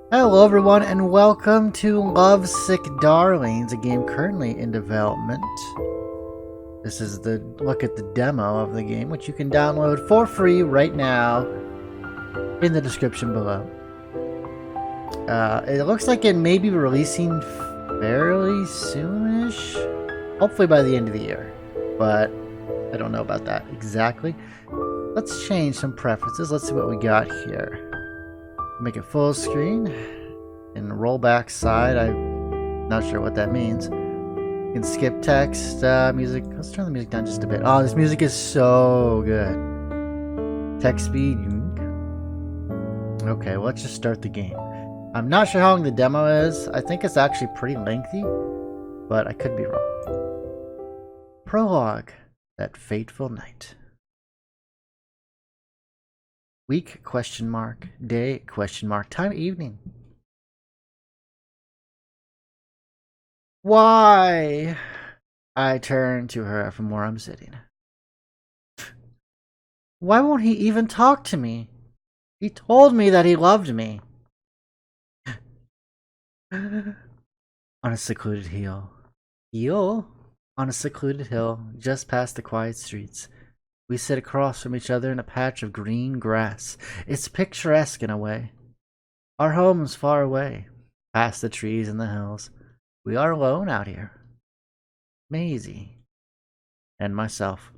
Hello everyone and welcome to LoveSick Darlings, a game currently in development. This is the look at the demo of the game, which you can download for free right now in the description below. It looks like it may be releasing fairly soonish, hopefully by the end of the year, but I don't know about that exactly. Let's change some preferences. Let's see what we got here. Make it full screen and roll back side. I'm not sure what that means. You can skip text, music. Let's turn the music down just a bit. Oh, this music is so good. Text speed. Okay, well, let's just start the game. I'm not sure how long the demo is. I think it's actually pretty lengthy, but I could be wrong. Prologue. That fateful night. Week, ? Day, ? Time, evening. Why? I turn to her from where I'm sitting. Why won't he even talk to me? He told me that he loved me. On a secluded hill. On a secluded hill, just past the quiet streets. We sit across from each other in a patch of green grass. It's picturesque in a way. Our home's far away, past the trees and the hills. We are alone out here. Maisy. And myself.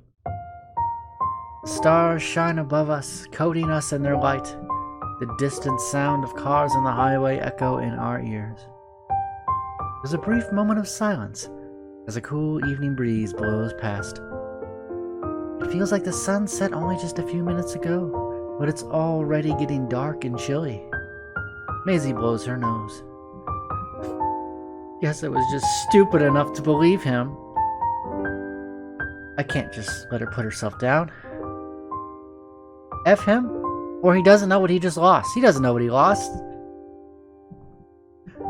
Stars shine above us, coating us in their light. The distant sound of cars on the highway echo in our ears. There's a brief moment of silence as a cool evening breeze blows past. It feels like the sun set only just a few minutes ago, but it's already getting dark and chilly. Maisy blows her nose. Guess I was just stupid enough to believe him. I can't just let her put herself down. F him? Or he doesn't know what he just lost. He doesn't know what he lost.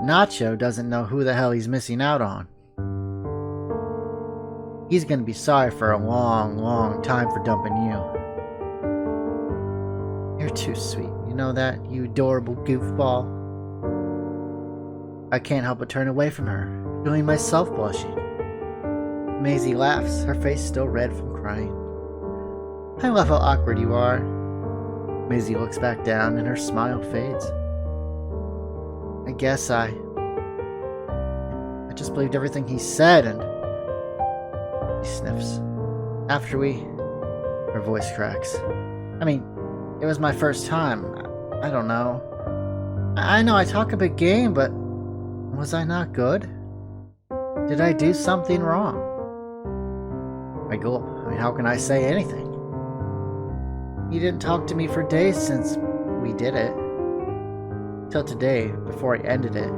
Nacho doesn't know who the hell he's missing out on. He's gonna be sorry for a long, long time for dumping you. You're too sweet, you know that, you adorable goofball? I can't help but turn away from her, feeling myself blushing. Maisy laughs, her face still red from crying. I love how awkward you are. Maisy looks back down and her smile fades. I guess I just believed everything he said and... He sniffs. After her voice cracks. I mean, it was my first time. I don't know. I know I talk a big game, but was I not good? Did I do something wrong? I gulp. I mean, how can I say anything? You didn't talk to me for days since we did it. Till today, before I ended it.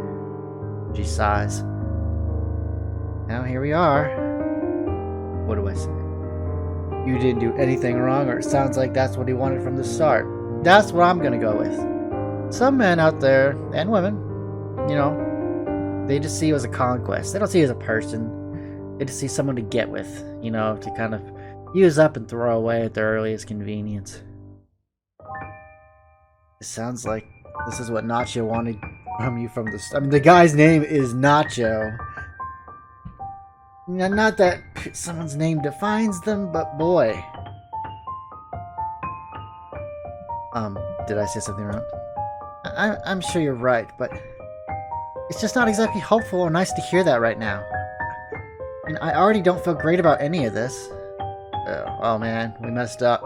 She sighs. Now here we are. What do I say? You didn't do anything wrong, or it sounds like that's what he wanted from the start. That's what I'm gonna go with. Some men out there, and women, you know, they just see you as a conquest. They don't see you as a person. They just see someone to get with, you know, to kind of use up and throw away at their earliest convenience. It sounds like this is what Nacho wanted from you from the start. I mean, the guy's name is Nacho. Not that someone's name defines them, but boy. Did I say something wrong? I'm sure you're right, but it's just not exactly hopeful or nice to hear that right now. And I already don't feel great about any of this. Oh man, we messed up.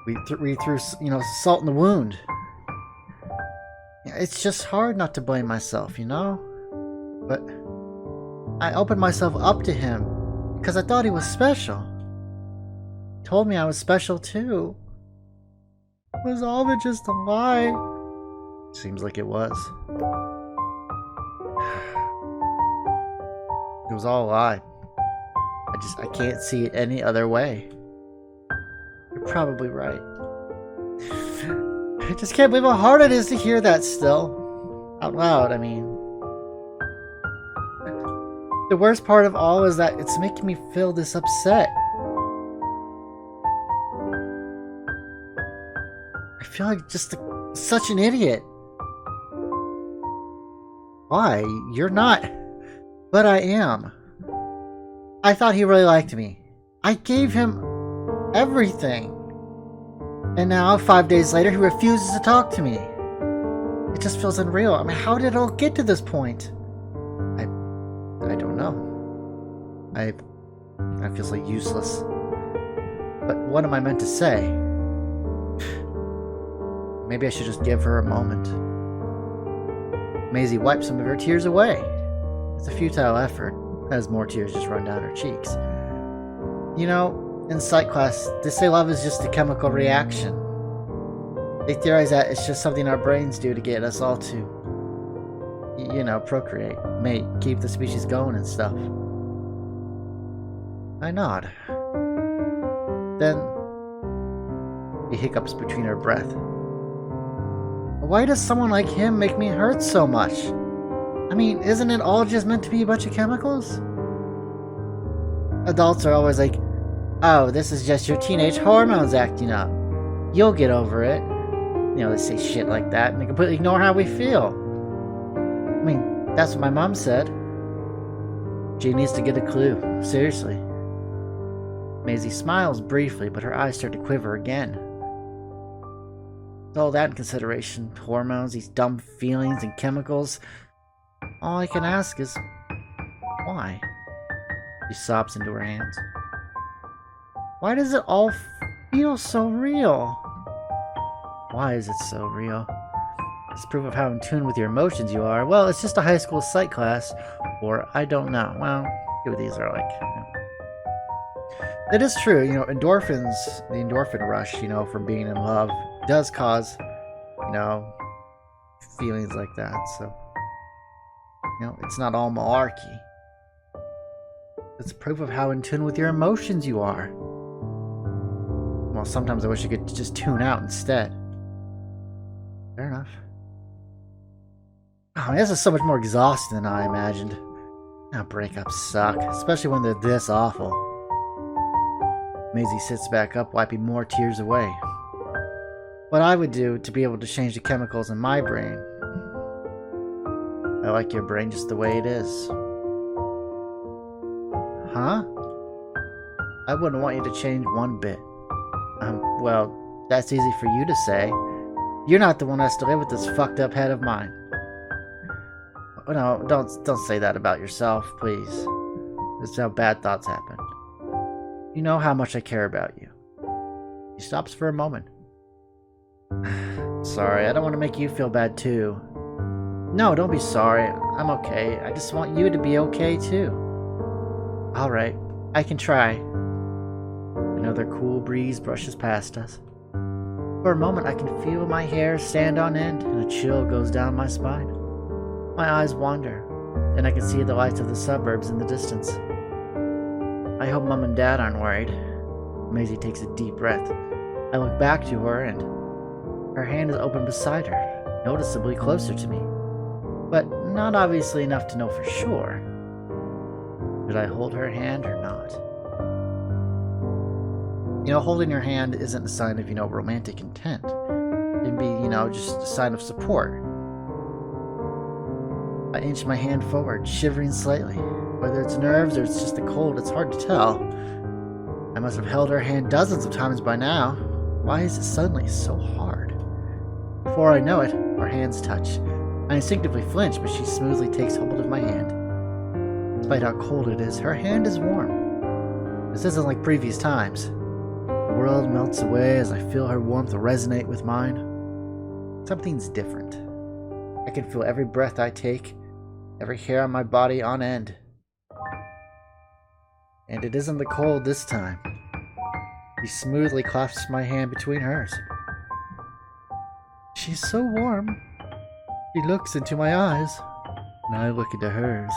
We threw, you know, salt in the wound. It's just hard not to blame myself, you know? But I opened myself up to him because I thought he was special. He told me I was special too. Was all of it just a lie? Seems like it was. It was all a lie. I can't see it any other way. You're probably right. I just can't believe how hard it is to hear that still. Out loud, I mean. The worst part of all is that it's making me feel this upset. I feel like just such an idiot. Why? You're not. But I am. I thought he really liked me. I gave him everything. And now, 5 days later, he refuses to talk to me. It just feels unreal. I mean, how did it all get to this point? I don't know. I feel so useless. But what am I meant to say? Maybe I should just give her a moment. Maisy wipes some of her tears away. It's a futile effort, as more tears just run down her cheeks. You know, in psych class, they say love is just a chemical reaction. They theorize that it's just something our brains do to get us all to, you know, procreate, mate, keep the species going and stuff. I nod. Then, he hiccups between her breath. Why does someone like him make me hurt so much? I mean, isn't it all just meant to be a bunch of chemicals? Adults are always like, oh, this is just your teenage hormones acting up. You'll get over it. You know, they say shit like that and they completely ignore how we feel. I mean, that's what my mom said. She needs to get a clue. Seriously. Maisy smiles briefly, but her eyes start to quiver again. With all that in consideration, hormones, these dumb feelings and chemicals, all I can ask is, why? She sobs into her hands. Why does it all feel so real? Why is it so real? It's proof of how in tune with your emotions you are. Well, it's just a high school psych class, or I don't know. Well, see what these are like. It is true, you know, endorphins, the endorphin rush, you know, from being in love, does cause, you know, feelings like that. So, you know, it's not all malarkey. It's proof of how in tune with your emotions you are. Well, sometimes I wish you could just tune out instead. Fair enough. Oh, this is so much more exhausting than I imagined. Now, breakups suck, especially when they're this awful. Maisy sits back up, wiping more tears away. What I would do to be able to change the chemicals in my brain. I like your brain just the way it is. Huh? I wouldn't want you to change one bit. Well, that's easy for you to say. You're not the one who has to live with this fucked up head of mine. No, don't say that about yourself, please. This is how bad thoughts happen. You know how much I care about you. He stops for a moment. Sorry, I don't want to make you feel bad too. No, don't be sorry. I'm okay. I just want you to be okay too. Alright, I can try. Another cool breeze brushes past us. For a moment, I can feel my hair stand on end and a chill goes down my spine. My eyes wander, and I can see the lights of the suburbs in the distance. I hope Mom and Dad aren't worried. Maisy takes a deep breath. I look back to her, and her hand is open beside her, noticeably closer to me, but not obviously enough to know for sure. Should I hold her hand or not? You know, holding your hand isn't a sign of, you know, romantic intent. It can be, you know, just a sign of support. I inch my hand forward, shivering slightly. Whether it's nerves or it's just the cold, it's hard to tell. I must have held her hand dozens of times by now. Why is it suddenly so hard? Before I know it, our hands touch. I instinctively flinch, but she smoothly takes hold of my hand. Despite how cold it is, her hand is warm. This isn't like previous times. The world melts away as I feel her warmth resonate with mine. Something's different. I can feel every breath I take, every hair on my body on end. And it isn't the cold this time. She smoothly clasps my hand between hers. She's so warm. She looks into my eyes, and I look into hers.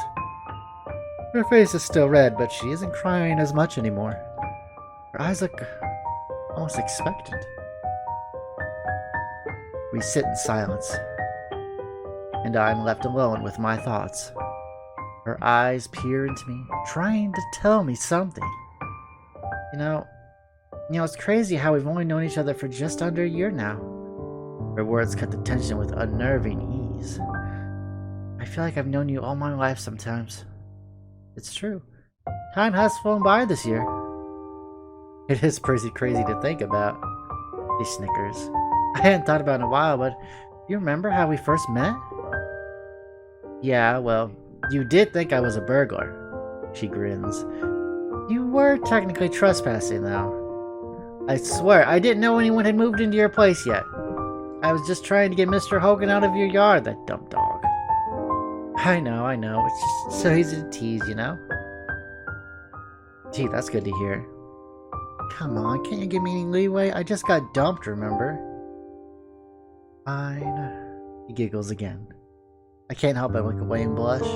Her face is still red, but she isn't crying as much anymore. Her eyes look almost expectant. We sit in silence, and I'm left alone with my thoughts. Her eyes peer into me, trying to tell me something. You know, it's crazy how we've only known each other for just under a year now. Her words cut the tension with unnerving ease. I feel like I've known you all my life sometimes. It's true. Time has flown by this year. It is pretty crazy to think about. He snickers. I hadn't thought about it in a while, but you remember how we first met? Yeah, well, you did think I was a burglar. She grins. You were technically trespassing, though. I swear, I didn't know anyone had moved into your place yet. I was just trying to get Mr. Hogan out of your yard, that dumb dog. I know. It's just so easy to tease, you know? Gee, that's good to hear. Come on, can't you give me any leeway? I just got dumped, remember? Fine. He giggles again. I can't help but look away and blush.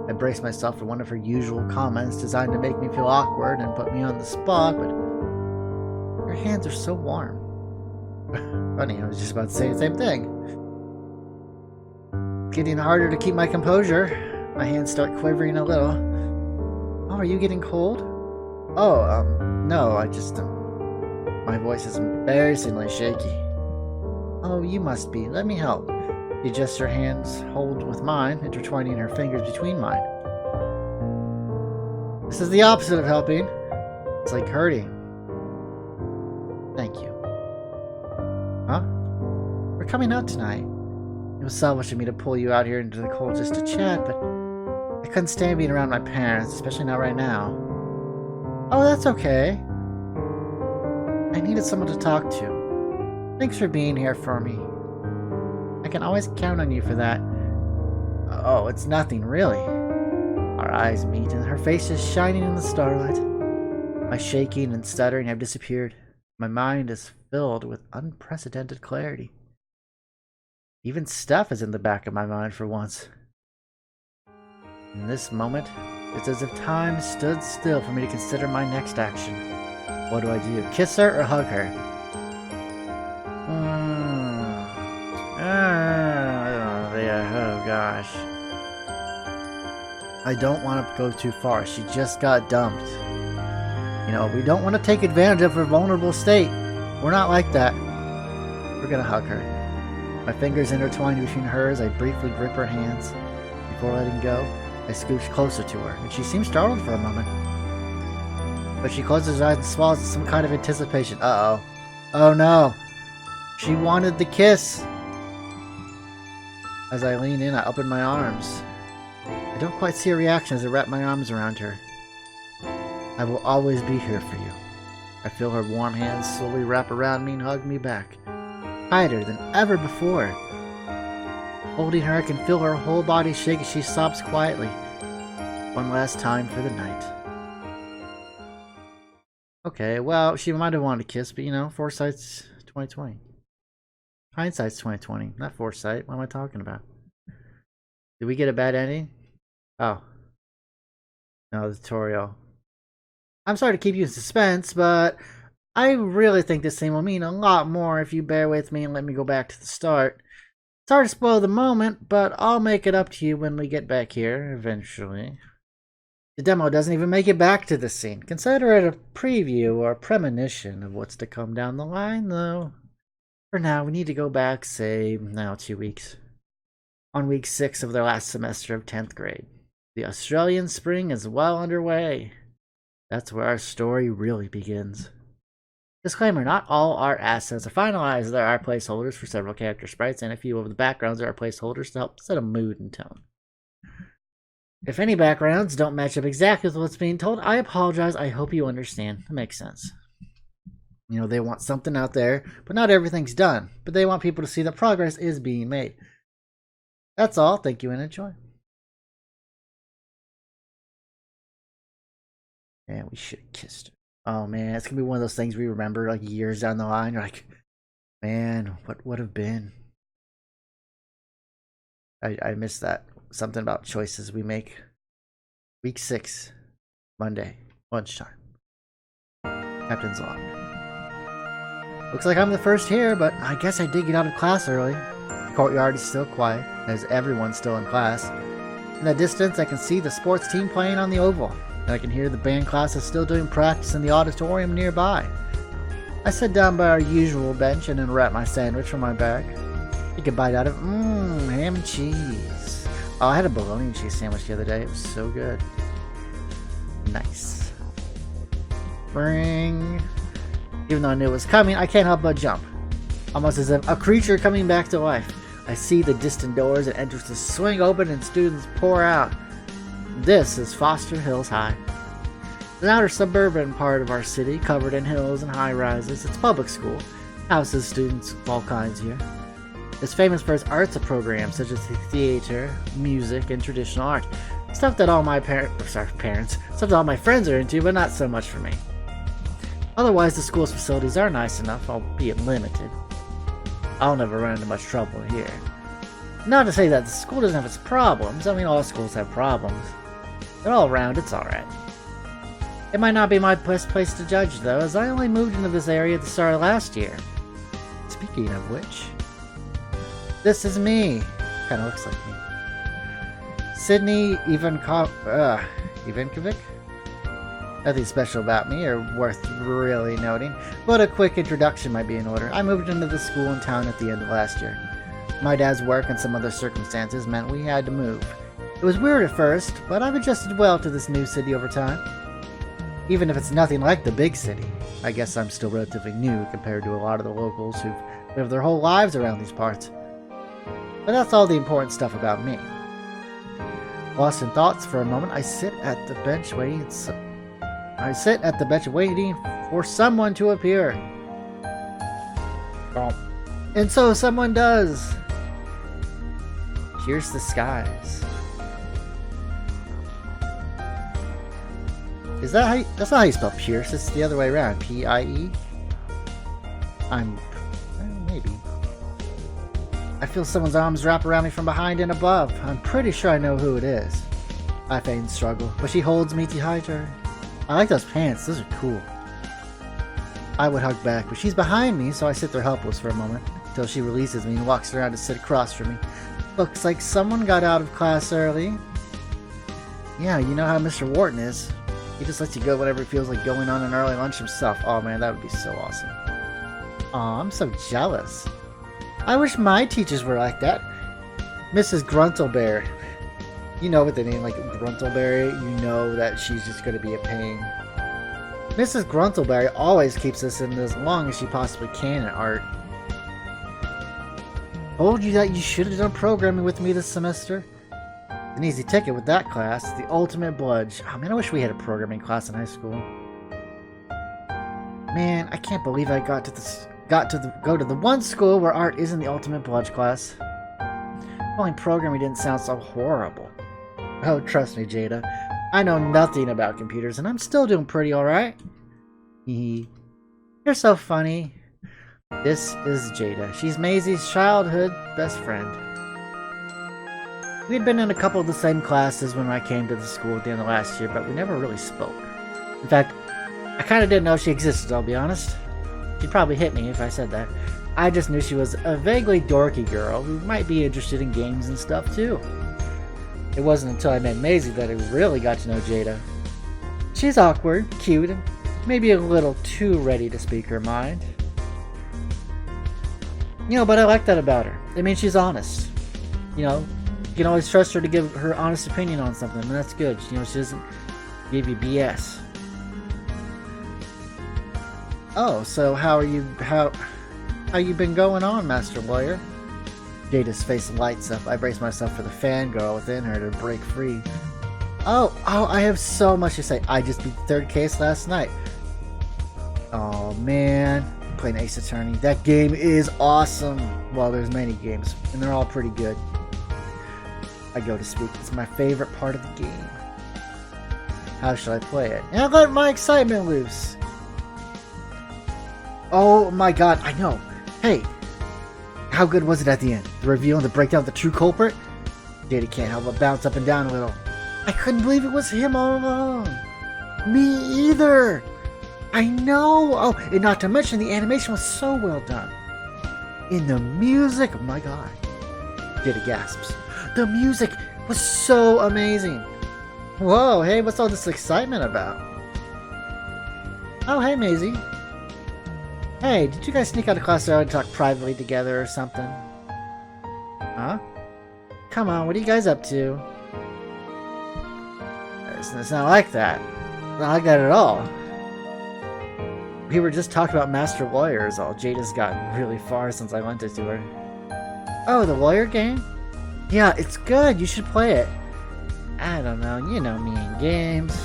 I brace myself for one of her usual comments designed to make me feel awkward and put me on the spot, but her hands are so warm. Funny, I was just about to say the same thing. It's getting harder to keep my composure. My hands start quivering a little. Oh, are you getting cold? Oh, no, I just, my voice is embarrassingly shaky. Oh, you must be. Let me help. She adjusts her hands, hold with mine, intertwining her fingers between mine. This is the opposite of helping. It's like hurting. Thank you. Huh? We're coming out tonight. It was selfish of me to pull you out here into the cold just to chat, but I couldn't stand being around my parents, especially not right now. Oh, that's okay. I needed someone to talk to. Thanks for being here for me. I can always count on you for that. Oh, it's nothing, really. Our eyes meet, and her face is shining in the starlight. My shaking and stuttering have disappeared. My mind is filled with unprecedented clarity. Even Steph is in the back of my mind for once. In this moment, it's as if time stood still for me to consider my next action. What do I do? Kiss her or hug her? Oh gosh. I don't want to go too far. She just got dumped. You know, we don't want to take advantage of her vulnerable state. We're not like that. We're gonna hug her. My fingers intertwined between hers, I briefly grip her hands. Before letting go, I scooch closer to her, and she seems startled for a moment. But she closes her eyes and swallows in some kind of anticipation. Uh-oh. Oh no. She wanted the kiss. As I lean in, I open my arms. I don't quite see a reaction as I wrap my arms around her. I will always be here for you. I feel her warm hands slowly wrap around me and hug me back, tighter than ever before. Holding her, I can feel her whole body shake as she sobs quietly. One last time for the night. Okay, well, she might have wanted to kiss, but you know, foresight's 2020. Hindsight's 2020, not foresight. What am I talking about? Did we get a bad ending? Oh. No, the tutorial. I'm sorry to keep you in suspense, but I really think this scene will mean a lot more if you bear with me and let me go back to the start. Sorry to spoil the moment, but I'll make it up to you when we get back here, eventually. The demo doesn't even make it back to this scene. Consider it a preview or a premonition of what's to come down the line, though. For now, we need to go back, say, now 2 weeks. On week 6 of their last semester of 10th grade. The Australian spring is well underway. That's where our story really begins. Disclaimer, not all art assets are finalized. There are placeholders for several character sprites, and a few of the backgrounds are placeholders to help set a mood and tone. If any backgrounds don't match up exactly with what's being told, I apologize. I hope you understand. It makes sense. You know, they want something out there, but not everything's done. But they want people to see that progress is being made. That's all. Thank you and enjoy. Man, we should have kissed her. Oh man, it's gonna be one of those things we remember like years down the line. You're like, man, what would have been? I missed that. Something about choices we make. Week 6, Monday, lunchtime. Captain's log. Looks like I'm the first here, but I guess I did get out of class early. The courtyard is still quiet, as everyone's still in class. In the distance, I can see the sports team playing on the oval, and I can hear the band classes still doing practice in the auditorium nearby. I sit down by our usual bench and unwrap my sandwich from my bag. Take a bite out of ham and cheese. Oh, I had a bologna and cheese sandwich the other day. It was so good. Nice. Bring. Even though I knew it was coming, I can't help but jump. Almost as if a creature coming back to life. I see the distant doors and entrances swing open and students pour out. This is Foster Hills High. An outer suburban part of our city, covered in hills and high-rises. It's public school. Houses students of all kinds here. It's famous for its arts programs such as theater, music, and traditional art. Stuff that all my stuff that all my friends are into, but not so much for me. Otherwise, the school's facilities are nice enough, albeit limited. I'll never run into much trouble here. Not to say that the school doesn't have its problems. I mean, all schools have problems. But all around, it's alright. It might not be my best place to judge, though, as I only moved into this area at the start of last year. Speaking of which, this is me. Kinda looks like me. Sydney Ivankovic? Nothing special about me or worth really noting, but a quick introduction might be in order. I moved into the school in town at the end of last year. My dad's work and some other circumstances meant we had to move. It was weird at first, but I've adjusted well to this new city over time. Even if it's nothing like the big city, I guess I'm still relatively new compared to a lot of the locals who've lived their whole lives around these parts. But that's all the important stuff about me. Lost in thoughts for a moment, I sit at the bench waiting for someone to appear. And so someone does. Pierce the skies. Is that how that's not how you spell pierce, it's the other way around. P-I-E? Maybe. I feel someone's arms wrap around me from behind and above. I'm pretty sure I know who it is. I feign struggle, but she holds me tighter. I like those pants, those are cool. I would hug back, but she's behind me, so I sit there helpless for a moment, until she releases me and walks around to sit across from me. Looks like someone got out of class early. Yeah, you know how Mr. Wharton is. He just lets you go whenever it feels like going on an early lunch himself. Oh man, that would be so awesome. Aw, I'm so jealous. I wish my teachers were like that. Mrs. Gruntleberry. You know, with a name like Gruntleberry, you know that she's just going to be a pain. Mrs. Gruntleberry always keeps us in as long as she possibly can in art. Told you that you should have done programming with me this semester. An easy ticket with that class, the ultimate bludge. Oh man, I wish we had a programming class in high school. Man, I can't believe I go to the one school where art isn't the ultimate bludge class. Only programming didn't sound so horrible. Oh, trust me, Jada. I know nothing about computers, and I'm still doing pretty alright. You're so funny. This is Jada. She's Maisy's childhood best friend. We had been in a couple of the same classes when I came to the school at the end of last year, but we never really spoke. In fact, I kind of didn't know she existed, I'll be honest. She'd probably hit me if I said that. I just knew she was a vaguely dorky girl who might be interested in games and stuff too. It wasn't until I met Maisy that I really got to know Jada. She's awkward, cute, and maybe a little too ready to speak her mind. You know, but I like that about her. It means she's honest. You know, you can always trust her to give her honest opinion on something, and that's good. You know, she doesn't give you BS. Oh, so how you been going on, Master Lawyer? Jada's face lights up. I brace myself for the fangirl within her to break free. Oh, I have so much to say. I just beat the third case last night. Oh man, playing Ace Attorney. That game is awesome. Well, there's many games, and they're all pretty good. I go to speak. It's my favorite part of the game. How should I play it? And I let my excitement loose. Oh my god, I know. Hey, how good was it at the end? The reveal and the breakdown of the true culprit? Jada can't help but bounce up and down a little. I couldn't believe it was him all along. Me either. I know. Oh, and not to mention the animation was so well done. In the music, oh my god. Jada gasps. The music was so amazing. Whoa, hey, what's all this excitement about? Oh, hey, Maisy. Hey, did you guys sneak out of class early and talk privately together or something? Huh? come on, what are you guys up to? It's not like that. It's not like that at all. We were just talking about Master Lawyers. Jada's gotten really far since I lent it to her. Oh, the lawyer game? Yeah, it's good. You should play it. I don't know. You know me and games.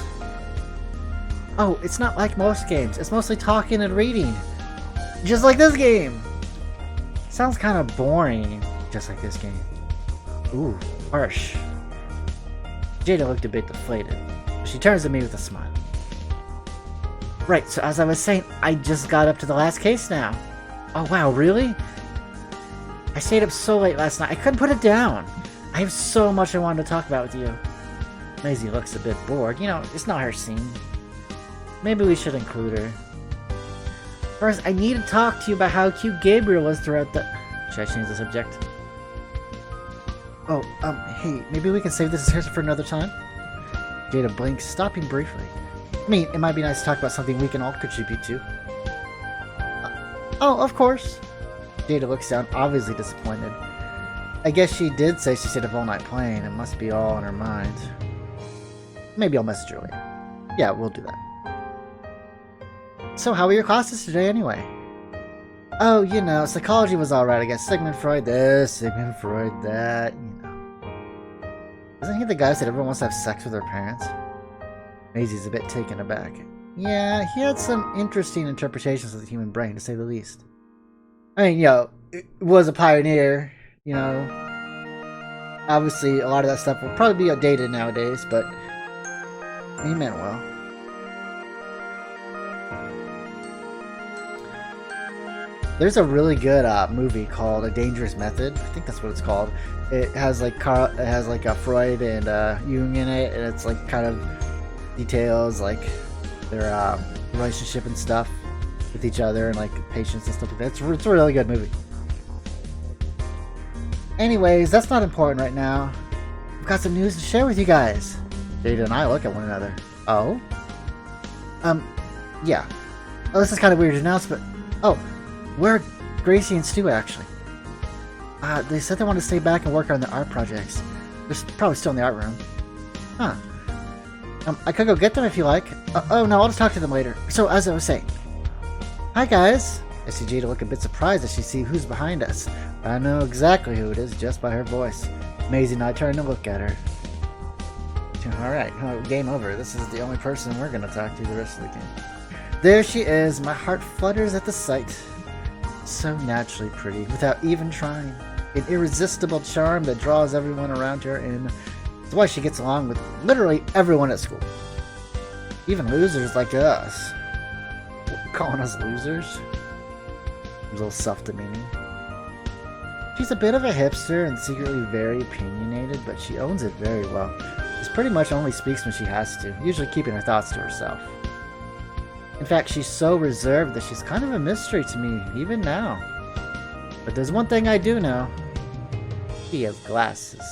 Oh, it's not like most games. It's mostly talking and reading. Just like this game. Sounds kind of boring. Just like this game. Ooh, harsh. Jada looked a bit deflated. She turns to me with a smile. Right, so as I was saying, I just got up to the last case now. Oh wow, really? I stayed up so late last night, I couldn't put it down. I have so much I wanted to talk about with you. Maisy looks a bit bored. You know, it's not her scene. Maybe we should include her. First, I need to talk to you about how cute Gabriel was throughout the... Should I change the subject? Oh, hey, maybe we can save this discussion for another time? Jada blinks, stopping briefly. I mean, it might be nice to talk about something we can all contribute to. Oh, of course. Jada looks down, obviously disappointed. I guess she did say she stayed up all night playing. It must be all in her mind. Maybe I'll message her later. Yeah, we'll do that. So, how were your classes today anyway? Oh, you know, psychology was alright, I guess. Sigmund Freud this, Sigmund Freud that, you know. Isn't he the guy who said everyone wants to have sex with their parents? Maisy's a bit taken aback. Yeah, he had some interesting interpretations of the human brain, to say the least. I mean, you know, it was a pioneer, you know. Obviously, a lot of that stuff will probably be outdated nowadays, but he meant well. There's a really good movie called A Dangerous Method. I think that's what it's called. It has like Freud and Jung in it, and it's like kind of details like their relationship and stuff with each other and like patients and stuff like that. It's a really good movie. Anyways, that's not important right now. I've got some news to share with you guys. Jada and I look at one another. Oh? Yeah. Oh, this is kind of weird to announce, but... Oh, where are Gracie and Stu, actually? They said they want to stay back and work on their art projects. They're probably still in the art room. Huh. I could go get them if you like. Oh, no, I'll just talk to them later. So, as I was saying... Hi, guys! I see Jada look a bit surprised as she sees who's behind us. I know exactly who it is just by her voice. Maisy and I turn to look at her. Alright, game over. This is the only person we're going to talk to the rest of the game. There she is. My heart flutters at the sight. So naturally pretty, without even trying. An irresistible charm that draws everyone around her in. It's why she gets along with literally everyone at school. Even losers like us. Calling us losers? A little self-demeaning. She's a bit of a hipster and secretly very opinionated, but she owns it very well. She pretty much only speaks when she has to, usually keeping her thoughts to herself. In fact, she's so reserved that she's kind of a mystery to me, even now. But there's one thing I do know. She has glasses.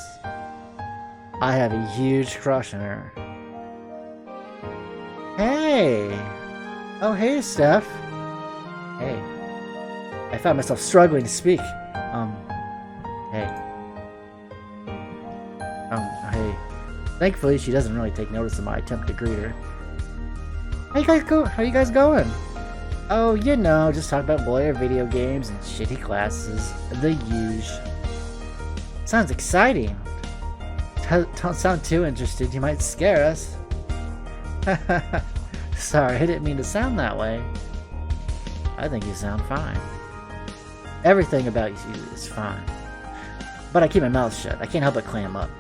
I have a huge crush on her. Hey! Oh, hey, Steph. Hey. I found myself struggling to speak. Hey. Hey. Thankfully, she doesn't really take notice of my attempt to greet her. How you guys going? Oh, you know, just talk about lawyer video games and shitty classes. The huge. Sounds exciting. Don't sound too interested, you might scare us. Sorry, I didn't mean to sound that way. I think you sound fine. Everything about you is fine. But I keep my mouth shut. I can't help but clam up.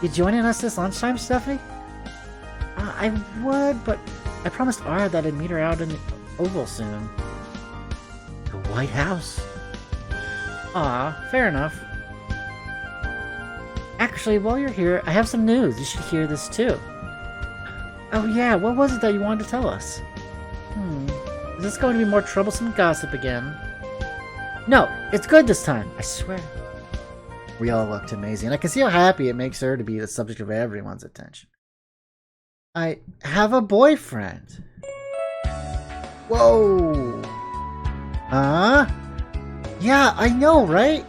You joining us this lunchtime, Stephanie? I would, but I promised Ara that I'd meet her out in the Oval soon. The White House? Aw, fair enough. Actually, while you're here, I have some news. You should hear this too. Oh yeah, what was it that you wanted to tell us? Is this going to be more troublesome gossip again? No, it's good this time, I swear. We all look to Maisy, and I can see how happy it makes her to be the subject of everyone's attention. I have a boyfriend. Whoa. Huh? Yeah, I know, right?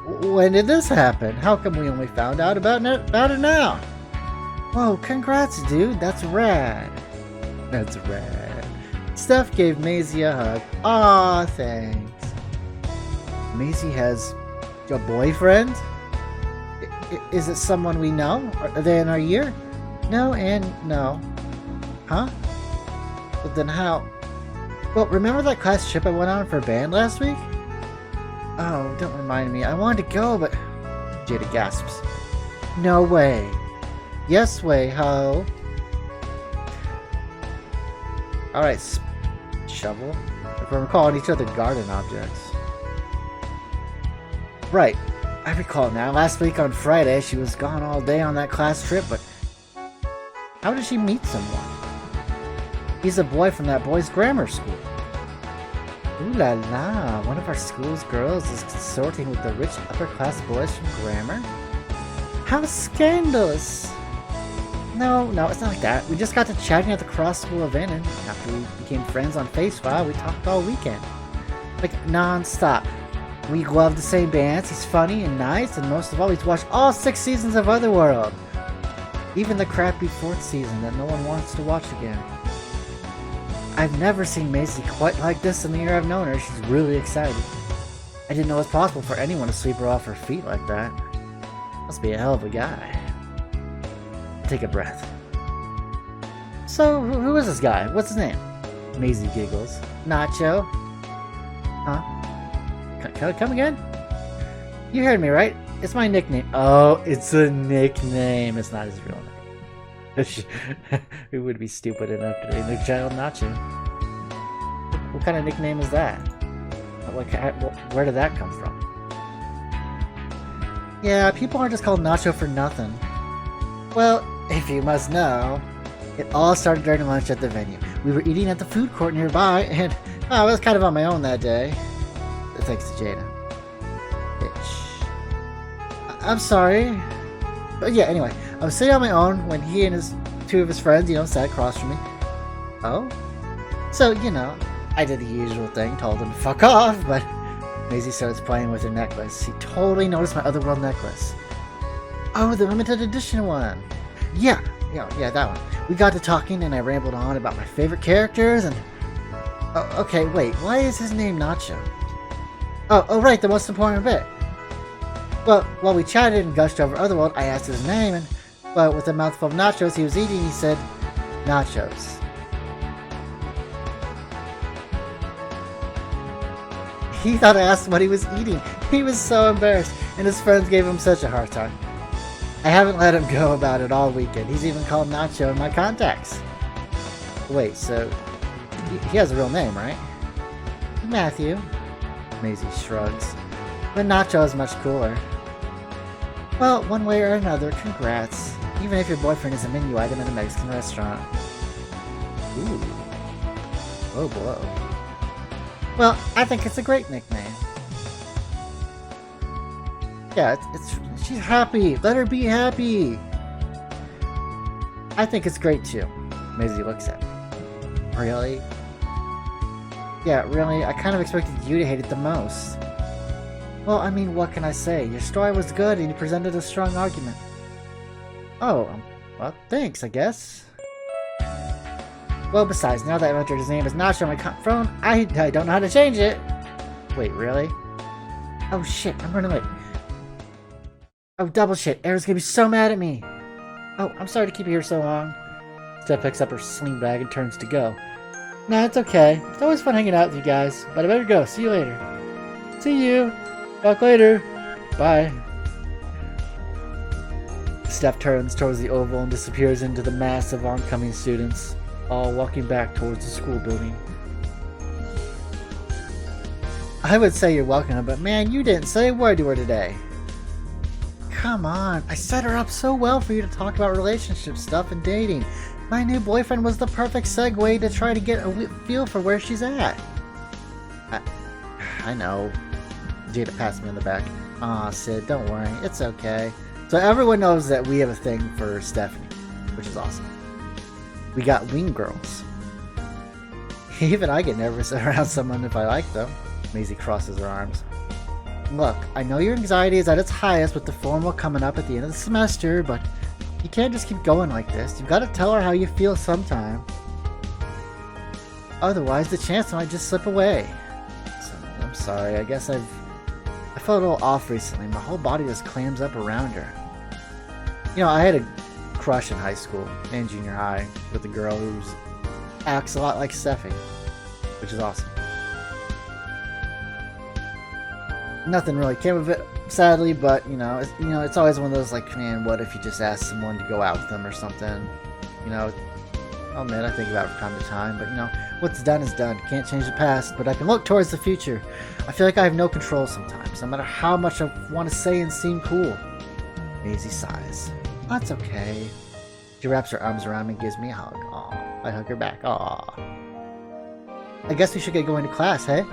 When did this happen? How come we only found out about it now? Whoa, congrats, dude. That's rad. That's rad. Steph gave Maisy a hug. Aw, thanks. Maisy has a boyfriend? Is it someone we know? Are they in our year? No and no. Huh? But then how? Well, remember that class trip I went on for band last week? Oh, don't remind me. I wanted to go, but... Jada gasps. No way. Yes way, ho. Alright, shovel. If we're calling each other garden objects. Right. I recall now. Last week on Friday, she was gone all day on that class trip, but... How did she meet someone? He's a boy from that boy's grammar school. Ooh la la, one of our school's girls is consorting with the rich upper-class boys from grammar? How scandalous! No, it's not like that. We just got to chatting at the cross-school event, and after we became friends on FaceFile, we talked all weekend. Like, non-stop. We love the same bands, he's funny and nice, and most of all, he's watched all 6 seasons of Otherworld. Even the crappy 4th season that no one wants to watch again. I've never seen Maisy quite like this in the year I've known her. She's really excited. I didn't know it was possible for anyone to sweep her off her feet like that. Must be a hell of a guy. Take a breath. So, who is this guy? What's his name? Maisy giggles. Nacho? Huh? Come again? You heard me, right? It's my nickname. Oh, it's a nickname. It's not his real name. Who would be stupid enough to name their child Nacho? What kind of nickname is that? Like, where did that come from? Yeah, people aren't just called Nacho for nothing. Well, if you must know, it all started during lunch at the venue. We were eating at the food court nearby, and I was kind of on my own that day. Thanks to Jada. Bitch. I'm sorry. But yeah, anyway, I was sitting on my own when he and 2 of his friends, sat across from me. Oh? So, I did the usual thing, told them to fuck off, but Maisy starts playing with her necklace. He totally noticed my Otherworld necklace. Oh, the limited edition one. Yeah, that one. We got to talking and I rambled on about my favorite characters and... Oh, okay, wait, why is his name Nacho? Oh, right, the most important bit. Well, while we chatted and gushed over Otherworld, I asked his name and... Well, with a mouthful of nachos he was eating, he said, nachos. He thought I asked what he was eating. He was so embarrassed, and his friends gave him such a hard time. I haven't let him go about it all weekend. He's even called Nacho in my contacts. Wait, so he has a real name, right? Matthew. Maisy shrugs. But Nacho is much cooler. Well, one way or another, congrats. Even if your boyfriend is a menu item in a Mexican restaurant. Ooh. Oh, blow. Well, I think it's a great nickname. Yeah, she's happy. Let her be happy. I think it's great too. Maisy looks at me. Really? Yeah, really? I kind of expected you to hate it the most. Well, I mean, what can I say? Your story was good and you presented a strong argument. Oh, well, thanks, I guess. Well, besides, now that I've entered his name as Nacho on my phone, I don't know how to change it. Wait, really? Oh shit, I'm running late. Oh, double shit, Era's gonna be so mad at me. Oh, I'm sorry to keep you here so long. Steph picks up her sling bag and turns to go. Nah, it's okay. It's always fun hanging out with you guys, but I better go. See you later. See you. Talk later. Bye. Steph turns towards the oval and disappears into the mass of oncoming students, all walking back towards the school building. I would say you're welcome, but man, you didn't say a word to her today. Come on, I set her up so well for you to talk about relationship stuff and dating. My new boyfriend was the perfect segue to try to get a feel for where she's at. I know. Jada passed me on the back. Aw, Sid, don't worry, it's okay. So everyone knows that we have a thing for Stephanie, which is awesome. We got wing girls. Even I get nervous around someone if I like them. Maisy crosses her arms. Look, I know your anxiety is at its highest with the formal coming up at the end of the semester, but you can't just keep going like this. You've got to tell her how you feel sometime. Otherwise, the chance might just slip away. So, I'm sorry, I guess I felt a little off recently. My whole body just clams up around her. You know, I had a crush in high school and junior high with a girl who acts a lot like Steffi, which is awesome. Nothing really came of it, sadly, but it's always one of those like, man, what if you just asked someone to go out with them or something? You know, I'll admit I think about it from time to time, but what's done is done. Can't change the past, but I can look towards the future. I feel like I have no control sometimes, no matter how much I want to say and seem cool. Maisy sighs. That's okay. She wraps her arms around me and gives me a hug. Aw. I hug her back. Aw. I guess we should get going to class, hey?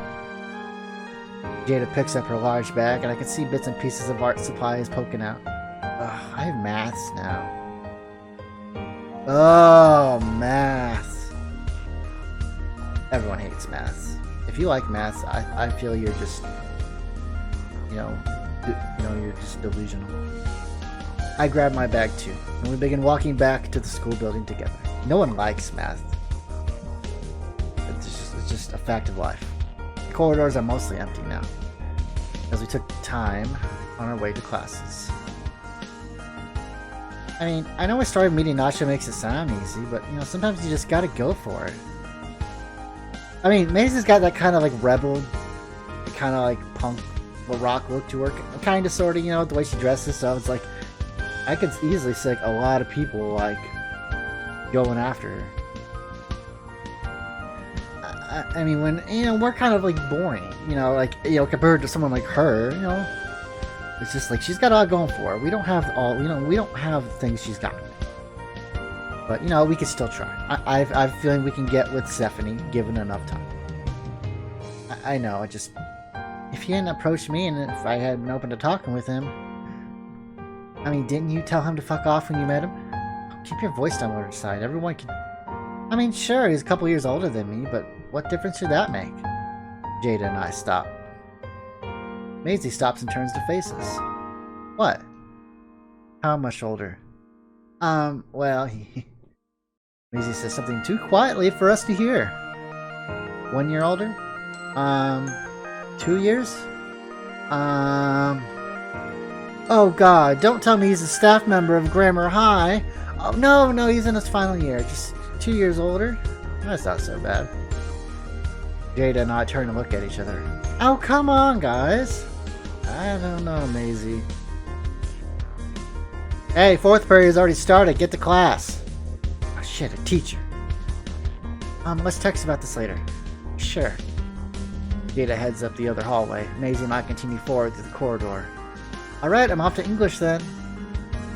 Jada picks up her large bag, and I can see bits and pieces of art supplies poking out. Ugh, I have maths now. Oh, maths. Everyone hates maths. If you like maths, I feel you're just, you're just delusional. I grab my bag too, and we begin walking back to the school building together. No one likes math. It's just a fact of life. The corridors are mostly empty now, as we took time on our way to classes. I mean, I know a story of meeting Nacho makes it sound easy, but sometimes you just gotta go for it. I mean, Maisy's got that kind of like rebel, kind of like punk rock look to her, kind of sort of, the way she dresses. So it's like, I could easily see like a lot of people like going after her. I mean, when we're kind of like boring, compared to someone like her, it's just like she's got all going for her. We don't have we don't have things she's got. But we can still try. I have a feeling we can get with Stephanie given enough time. I know. If he hadn't approached me and if I hadn't opened to talking with him. I mean, didn't you tell him to fuck off when you met him? Keep your voice down on her side. Everyone can. I mean, sure, he's a couple years older than me, but what difference should that make? Jada and I stop. Maisy stops and turns to face us. What? How much older? Well, Maisy says something too quietly for us to hear. 1 year older? 2 years? Oh god, don't tell me he's a staff member of Grammar High. Oh no, he's in his final year. Just 2 years older? That's not so bad. Jada and I turn and look at each other. Oh, come on, guys. I don't know, Maisy. Hey, fourth period has already started. Get to class. Oh shit, a teacher. Let's text about this later. Sure. Jada heads up the other hallway. Maisy and I continue forward through the corridor. Alright, I'm off to English then.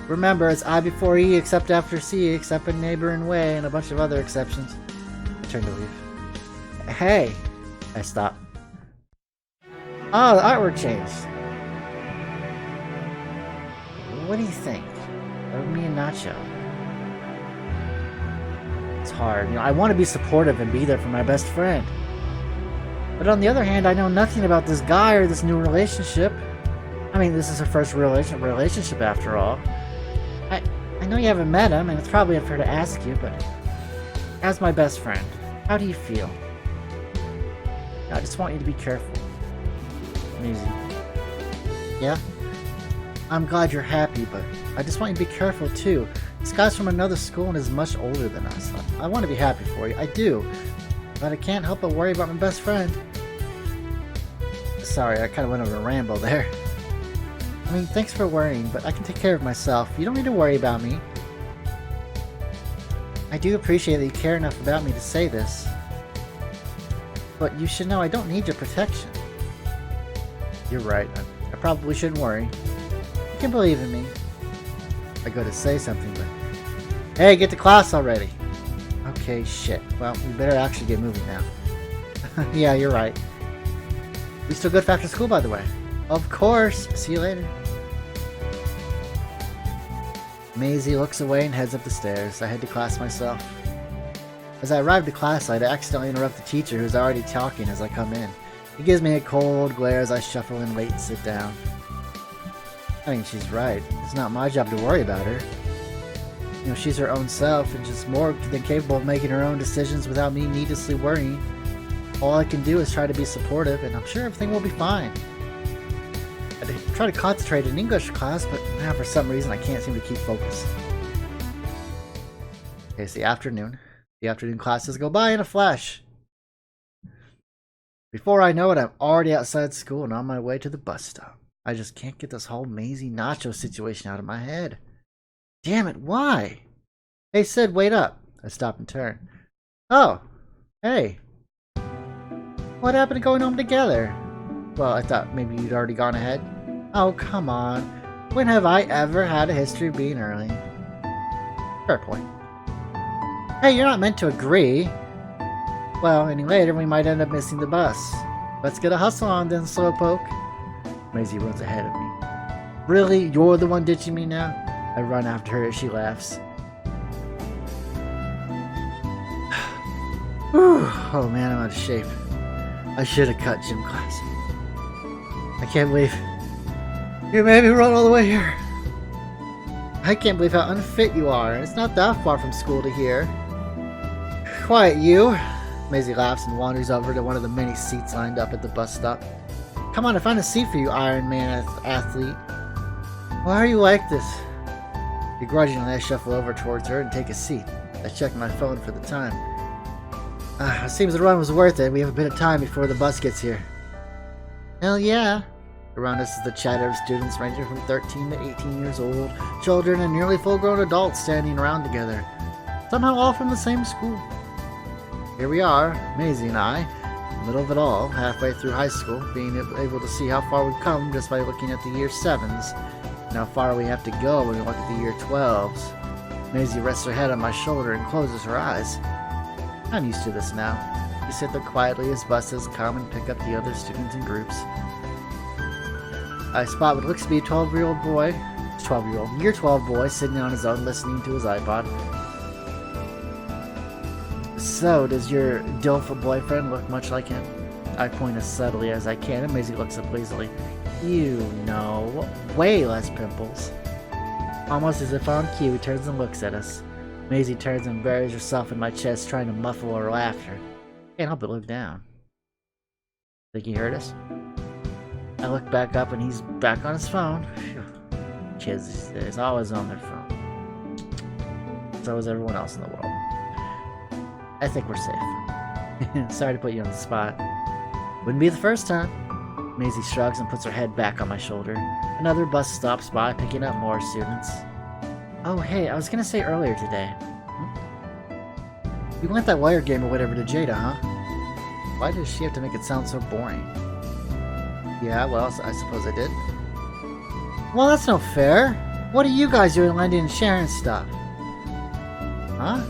Remember, it's I before E except after C except in neighbor and way and a bunch of other exceptions. I turn to leave. Hey! I stop. Oh, the artwork changed. What do you think? Of me and Nacho? It's hard. I want to be supportive and be there for my best friend. But on the other hand, I know nothing about this guy or this new relationship. I mean, this is her first relationship after all. I know you haven't met him, and it's probably unfair to ask you, but as my best friend, how do you feel? I just want you to be careful. Maisy. Yeah? I'm glad you're happy, but I just want you to be careful too. This guy's from another school and is much older than us. I want to be happy for you, I do. But I can't help but worry about my best friend. Sorry, I kind of went on a ramble there. I mean, thanks for worrying, but I can take care of myself. You don't need to worry about me. I do appreciate that you care enough about me to say this. But you should know I don't need your protection. You're right. I probably shouldn't worry. You can believe in me. I go to say something, but... Hey, get to class already! Okay, shit. Well, we better actually get moving now. Yeah, you're right. We still good for after school, by the way? Of course! See you later. Maisy looks away and heads up the stairs. I head to class myself. As I arrive to class site, I accidentally interrupt the teacher who's already talking as I come in. He gives me a cold glare as I shuffle in late and sit down. I mean, she's right. It's not my job to worry about her. You know, she's her own self and just more than capable of making her own decisions without me needlessly worrying. All I can do is try to be supportive, and I'm sure everything will be fine. I try to concentrate in English class, but now for some reason I can't seem to keep focus. Okay, it's the afternoon. The afternoon classes go by in a flash. Before I know it, I'm already outside school and on my way to the bus stop. I just can't get this whole Maisy Nacho situation out of my head. Damn it, why? Hey Sid, wait up. I stop and turn. Oh, hey. What happened to going home together? Well, I thought maybe you'd already gone ahead. Oh, come on. When have I ever had a history of being early? Fair point. Hey, you're not meant to agree. Well, any later we might end up missing the bus. Let's get a hustle on then, Slowpoke. Maisy runs ahead of me. Really? You're the one ditching me now? I run after her as she laughs. Oh man, I'm out of shape. I should have cut gym class. I can't believe you made me run all the way here. I can't believe how unfit you are. It's not that far from school to here. Quiet, you. Maisy laughs and wanders over to one of the many seats lined up at the bus stop. Come on, I found a seat for you, Iron Man athlete. Why are you like this? Begrudgingly, I shuffle over towards her and take a seat. I check my phone for the time. It seems the run was worth it. We have a bit of time before the bus gets here. Hell yeah. Around us is the chatter of students ranging from 13 to 18 years old, children and nearly full-grown adults standing around together. Somehow all from the same school. Here we are, Maisy and I, in the middle of it all, halfway through high school, being able to see how far we've come just by looking at the year 7s, and how far we have to go when we look at the year 12s. Maisy rests her head on my shoulder and closes her eyes. I'm used to this now. We sit there quietly as buses come and pick up the other students in groups. I spot what looks to be a 12-year-old boy, year 12 boy, sitting on his own listening to his iPod. So, does your DILF boyfriend look much like him? I point as subtly as I can, and Maisy looks up lazily. You know, way less pimples. Almost as if on cue, he turns and looks at us. Maisy turns and buries herself in my chest, trying to muffle her laughter. Can't help but look down. Think he heard us? I look back up and he's back on his phone. Phew. Kids these days, always on their phone. So is everyone else in the world. I think we're safe. Sorry to put you on the spot. Wouldn't be the first time. Maisy shrugs and puts her head back on my shoulder. Another bus stops by, picking up more students. Oh hey, I was gonna say earlier today. You lent that wire game or whatever to Jada, huh? Why does she have to make it sound so boring? Yeah, well, I suppose I did. Well, that's no fair. What are you guys doing lending and sharing stuff? Huh?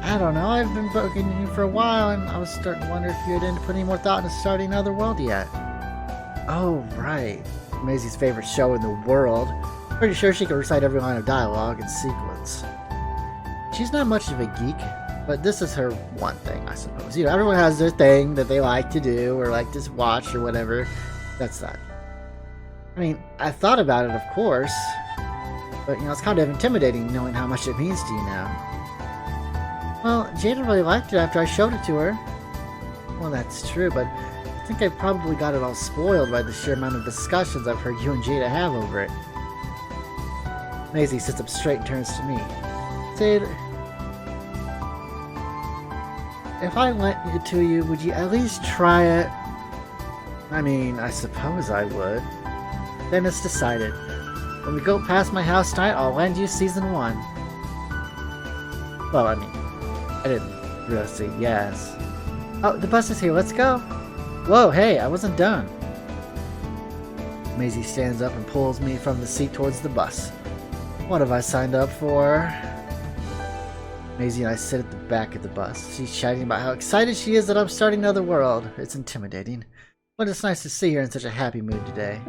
I don't know, I've been poking you for a while, and I was starting to wonder if you didn't put any more thought into starting Otherworld yet. Oh, right. Maisy's favorite show in the world. Pretty sure she can recite every line of dialogue in sequence. She's not much of a geek, but this is her one thing, I suppose. You know, everyone has their thing that they like to do, or like to watch, or whatever. That's that. I mean, I thought about it, of course, but, you know, it's kind of intimidating knowing how much it means to you now. Well, Jada really liked it after I showed it to her. Well, that's true, but I think I probably got it all spoiled by the sheer amount of discussions I've heard you and Jada have over it. Maisy sits up straight and turns to me. Sid, if I lent it to you, would you at least try it? I mean, I suppose I would. Then it's decided. When we go past my house tonight, I'll lend you Season 1. Well, I mean, I didn't really say yes. Oh, the bus is here, let's go! Whoa, hey, I wasn't done. Maisy stands up and pulls me from the seat towards the bus. What have I signed up for? Maisy and I sit at the back of the bus. She's chatting about how excited she is that I'm starting Otherworld. It's intimidating, but it's nice to see her in such a happy mood today.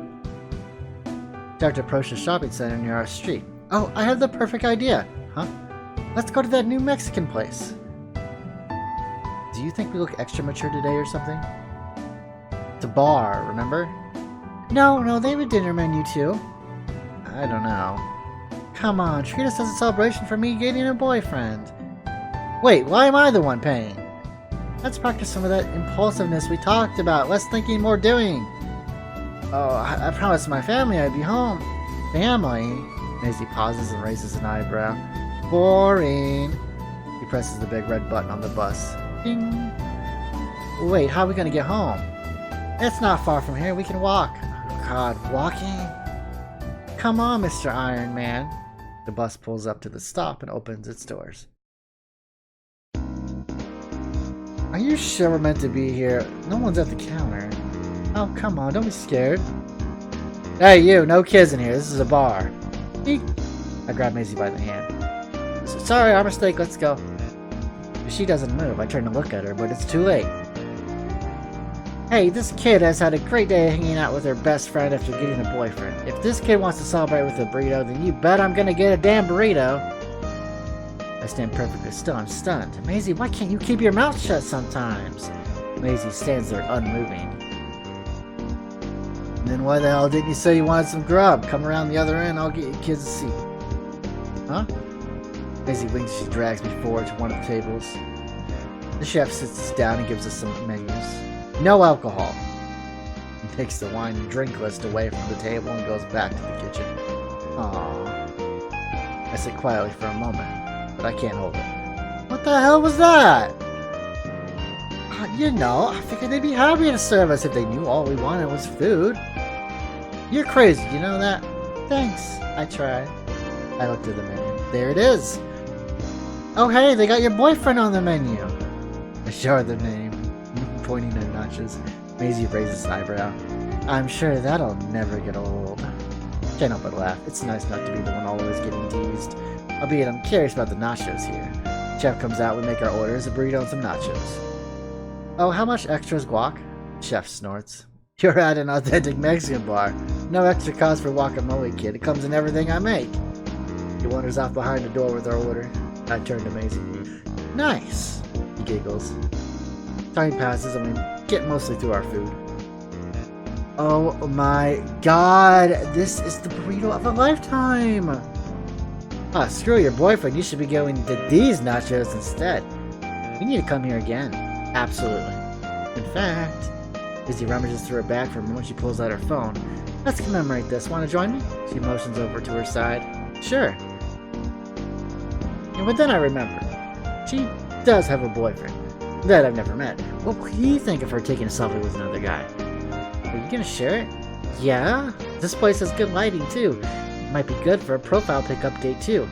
Start to approach the shopping center near our street. Oh, I have the perfect idea! Huh? Let's go to that new Mexican place. Do you think we look extra mature today or something? It's a bar, remember? No, they have a dinner menu too. I don't know. Come on, treat us as a celebration for me getting a boyfriend. Wait, why am I the one paying? Let's practice some of that impulsiveness we talked about. Less thinking, more doing. Oh, I promised my family I'd be home. Family? Maisy pauses and raises an eyebrow. Boring. He presses the big red button on the bus. Ding. Wait, how are we gonna get home? It's not far from here. We can walk. Oh, God, walking? Come on, Mr. Iron Man. The bus pulls up to the stop and opens its doors. Are you sure we're meant to be here? No one's at the counter. Oh, come on, don't be scared. Hey, you, no kids in here. This is a bar. Eek. I grab Maisy by the hand. Sorry, our mistake. Let's go. She doesn't move. I turn to look at her, but it's too late. Hey, this kid has had a great day hanging out with her best friend after getting a boyfriend. If this kid wants to celebrate with a burrito, then you bet I'm gonna get a damn burrito. I stand perfectly still. I'm stunned. Maisy, why can't you keep your mouth shut sometimes? Maisy stands there unmoving. And then why the hell didn't you say you wanted some grub? Come around the other end, I'll get you kids a seat. Huh? Maisy winks. She drags me forward to one of the tables. The chef sits us down and gives us some menus. No alcohol. He takes the wine and drink list away from the table and goes back to the kitchen. Aww. I sit quietly for a moment, but I can't hold it. What the hell was that? You know, I figured they'd be happy to serve us if they knew all we wanted was food. You're crazy, you know that? Thanks. I try. I looked at the menu. There it is. Oh hey, they got your boyfriend on the menu. I show her the name, pointing at Nachos. Maisy raises an eyebrow. I'm sure that'll never get old. Can't help but laugh. It's nice not to be the one always getting teased. Albeit I'm curious about the nachos here. Chef comes out, we make our orders, a burrito and some nachos. Oh, how much extra is guac? Chef snorts. You're at an authentic Mexican bar. No extra cost for guacamole, kid. It comes in everything I make. He wanders off behind the door with our order. I turn to Maisy. Nice. He giggles. Time passes and we get mostly through our food. Oh my god, this is the burrito of a lifetime! Ah, screw your boyfriend, you should be going to these nachos instead. We need to come here again. Absolutely. In fact, Maisy rummages through her bag for a moment. She pulls out her phone. Let's commemorate this. Want to join me? She motions over to her side. Sure. But then I remember, she does have a boyfriend that I've never met. What would you think of her taking a selfie with another guy? Are you gonna share it? Yeah? This place has good lighting too. Might be good for a profile pic update too.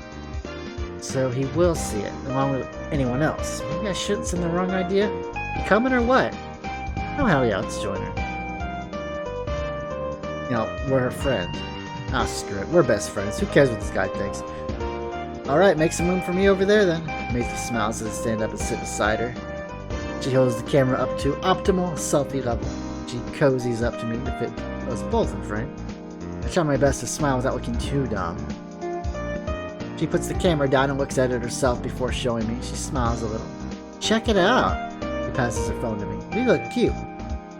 So he will see it, along with anyone else. Maybe I shouldn't send the wrong idea? You coming or what? Oh hell yeah, let's join her. You know, we're her friend. Ah, screw it. We're best friends. Who cares what this guy thinks? Alright, make some room for me over there then. Maisy smiles as I stand up and sit beside her. She holds the camera up to optimal selfie level. She cozies up to me to fit us both in frame. I try my best to smile without looking too dumb. She puts the camera down and looks at it herself before showing me. She smiles a little. Check it out! She passes her phone to me. We look cute.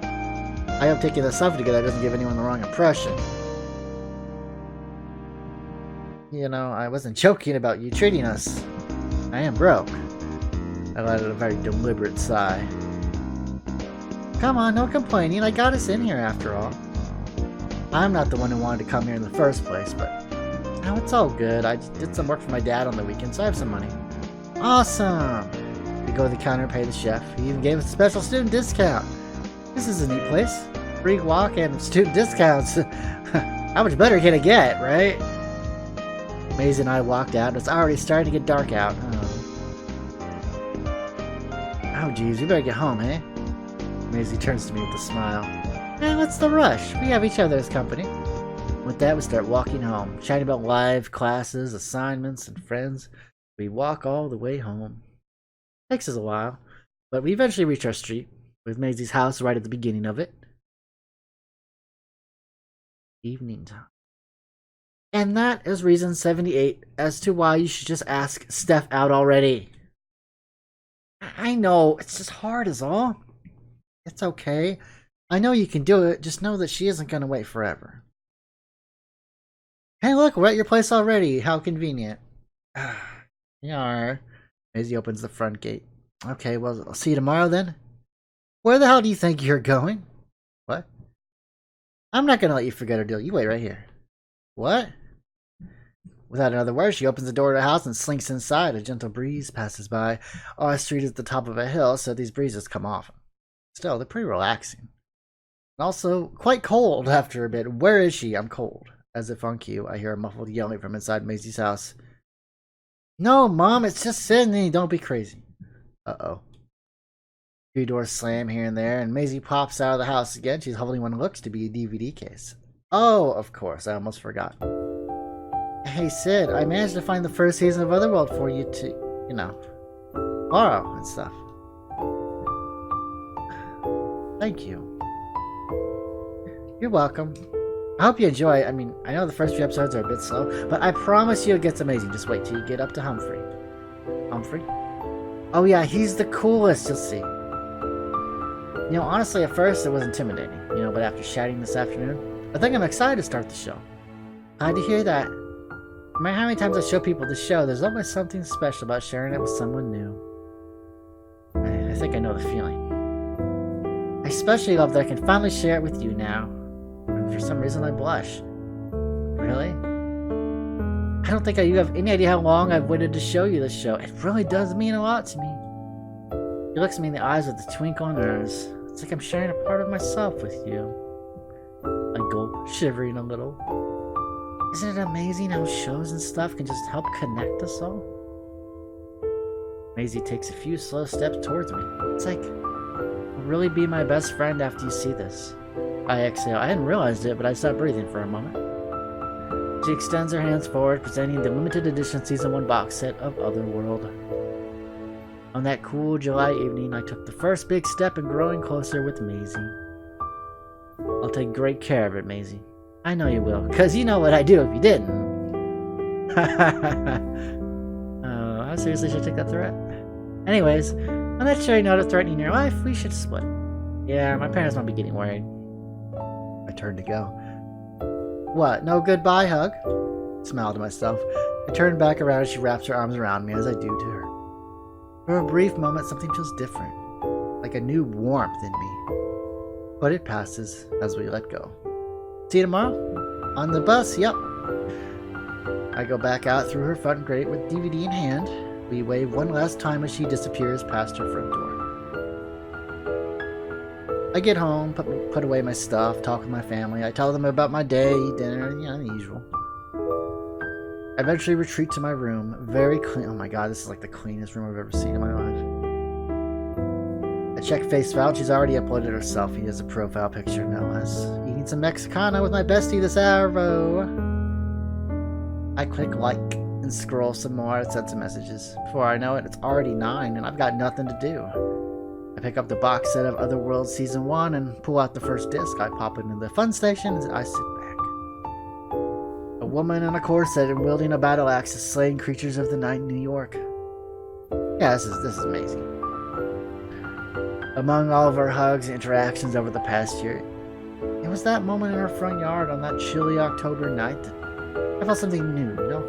I hope taking the selfie together doesn't give anyone the wrong impression. You know, I wasn't joking about you treating us. I am broke. I let out a very deliberate sigh. Come on, no complaining. I got us in here after all. I'm not the one who wanted to come here in the first place, but no, it's all good. I just did some work for my dad on the weekend, so I have some money. Awesome! We go to the counter and pay the chef. He even gave us a special student discount. This is a neat place. Free walk and student discounts. How much better can it get, right? Maisy and I walked out, and it's already starting to get dark out. Oh geez, we better get home, eh? Maisy turns to me with a smile. What's the rush? We have each other's company. With that, we start walking home, chatting about live classes, assignments, and friends. We walk all the way home. Takes us a while, but we eventually reach our street, with Maisy's house right at the beginning of it. Evening time. And that is reason 78 as to why you should just ask Steph out already. I know, it's just hard is all. It's okay. I know you can do it, just know that she isn't gonna wait forever. Hey look, we're at your place already. How convenient. Yar. Maisy opens the front gate. Okay, well, I'll see you tomorrow then. Where the hell do you think you're going? What? I'm not gonna let you forget our deal. You wait right here. What? Without another word, she opens the door to the house and slinks inside. A gentle breeze passes by. Our street is at the top of a hill, so these breezes come often. Still, they're pretty relaxing. And also, quite cold after a bit. Where is she? I'm cold. As if on cue, I hear a muffled yelling from inside Maisy's house. No, Mom, it's just Sydney. Don't be crazy. Uh-oh. Few doors slam here and there, and Maisy pops out of the house again. She's holding what looks to be a DVD case. Oh, of course. I almost forgot. Hey, Sid, I managed to find the first season of Otherworld for you to, you know, borrow and stuff. Thank you. You're welcome. I hope you enjoy it. I mean, I know the first few episodes are a bit slow, but I promise you it gets amazing. Just wait till you get up to Humphrey. Humphrey? Oh yeah, he's the coolest, you'll see. You know, honestly, at first it was intimidating, you know, but after chatting this afternoon, I think I'm excited to start the show. Glad to hear that. No matter how many times I show people the show, there's always something special about sharing it with someone new. I think I know the feeling. I especially love that I can finally share it with you now. And for some reason I blush. Really? I don't think you have any idea how long I've waited to show you this show. It really does mean a lot to me. He looks at me in the eyes with a twinkle in hers. It's like I'm sharing a part of myself with you. I gulp, shivering a little. Isn't it amazing how shows and stuff can just help connect us all? Maisy takes a few slow steps towards me. It's like, you'll really be my best friend after you see this. I exhale. I hadn't realized it, but I stopped breathing for a moment. She extends her hands forward, presenting the limited edition Season 1 box set of Otherworld. On that cool July evening, I took the first big step in growing closer with Maisy. I'll take great care of it, Maisy. I know you will, because you know what I'd do if you didn't. I seriously should take that threat. Anyways, on that cherry note of threatening your life, we should split. Yeah, my parents might be getting worried. I turned to go. What, no goodbye hug? I smiled to myself. I turned back around as she wraps her arms around me as I do to her. For a brief moment, something feels different, like a new warmth in me. But it passes as we let go. See you tomorrow? On the bus, yep. I go back out through her front gate with DVD in hand. We wave one last time as she disappears past her front door. I get home, put away my stuff, talk with my family. I tell them about my day, dinner, you know, the usual. I eventually retreat to my room, very clean. Oh my god, this is like the cleanest room I've ever seen in my life. I check Facebook. She's already uploaded her selfie as a profile picture, no less. Eating some Mexicana with my bestie this arrow. I click like and scroll some more and send some messages. Before I know it, it's already 9 and I've got nothing to do. I pick up the box set of Otherworld Season 1 and pull out the first disc. I pop it into the fun station and I sit back. A woman in a corset and wielding a battle axe is slaying creatures of the night in New York. Yeah, this is amazing. Among all of our hugs and interactions over the past year, it was that moment in our front yard on that chilly October night that I felt something new, you know?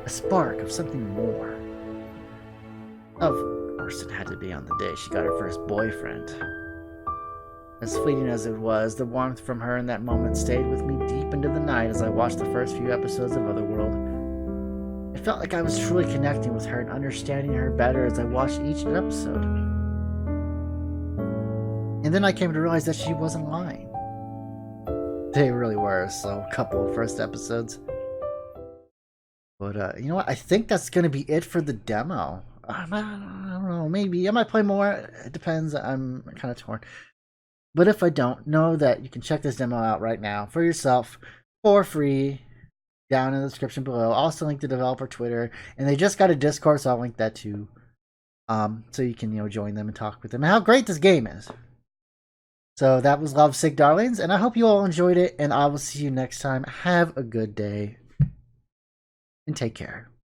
A spark of something more. Of course, it had to be on the day she got her first boyfriend. As fleeting as it was, the warmth from her in that moment stayed with me deep into the night as I watched the first few episodes of Otherworld. It felt like I was truly connecting with her and understanding her better as I watched each episode. And then I came to realize that she wasn't lying. They really were, so a couple of first episodes. But, you know what? I think that's going to be it for the demo. I don't know, maybe. I might play more. It depends. I'm kind of torn. But if I don't, know that you can check this demo out right now for yourself for free down in the description below. Also link the developer Twitter. And they just got a Discord, so I'll link that too. So you can, you know, join them and talk with them. And how great this game is. So that was LoveSick Darlings, and I hope you all enjoyed it, and I will see you next time. Have a good day, and take care.